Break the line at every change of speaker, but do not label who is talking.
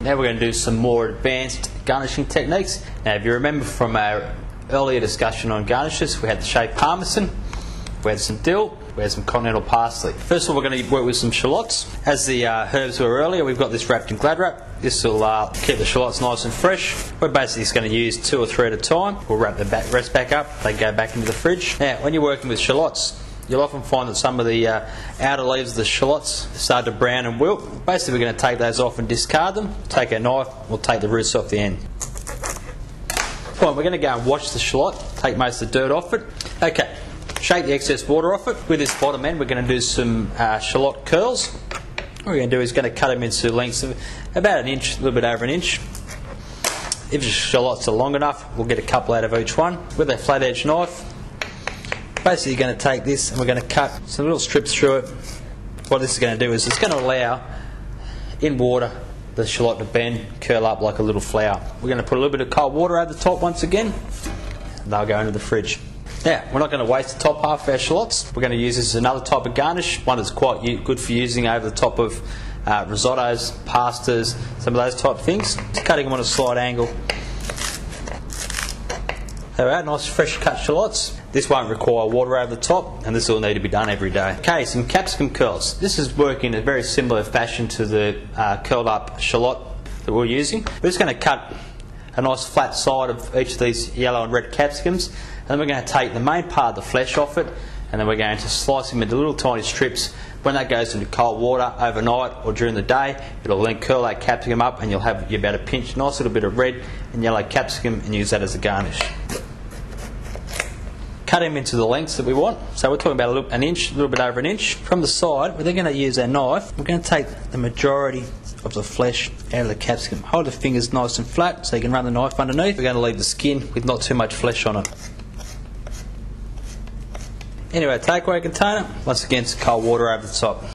Now we're going to do some more advanced garnishing techniques. Now if you remember from our earlier discussion on garnishes, we had the shaved parmesan, we had some dill, we had some continental parsley. First of all, we're going to work with some shallots. As the herbs were earlier, we've got this wrapped in glad wrap. This will keep the shallots nice and fresh. We're basically just going to use 2 or 3 at a time. We'll wrap the rest back up, they go back into the fridge. Now when you're working with shallots, you'll often find that some of the outer leaves of the shallots start to brown and wilt. Basically we're going to take those off and discard them. Take our knife, we'll take the roots off the end. Fine, we're going to go and wash the shallot, take most of the dirt off it. Okay, shake the excess water off it. With this bottom end we're going to do some shallot curls. What we're going to do is going to cut them into lengths of about 1 inch, a little bit over 1 inch. If the shallots are long enough, we'll get a couple out of each one. With a flat edge knife, basically you're going to take this and we're going to cut some little strips through it. What this is going to do is it's going to allow, in water, the shallot to bend, curl up like a little flower. We're going to put a little bit of cold water over the top once again, and they'll go into the fridge. Now, we're not going to waste the top half of our shallots. We're going to use this as another type of garnish, one that's quite good for using over the top of risottos, pastas, some of those type of things. Just cutting them on a slight angle. Alright, nice fresh cut shallots. This won't require water over the top, and this will need to be done every day. Okay, some capsicum curls. This is working in a very similar fashion to the curled up shallot that we're using. We're just going to cut a nice flat side of each of these yellow and red capsicums, and then we're going to take the main part of the flesh off it, and then we're going to slice them into little tiny strips. When that goes into cold water overnight or during the day, it'll then curl that capsicum up, and you'll have about a pinch, nice little bit of red and yellow capsicum, and use that as a garnish. Cut them into the lengths that we want. So we're talking about an inch, a little bit over 1 inch. From the side, we're then going to use our knife. We're going to take the majority of the flesh out of the capsicum. Hold the fingers nice and flat so you can run the knife underneath. We're going to leave the skin with not too much flesh on it. Anyway, takeaway container, once again, some cold water over the top.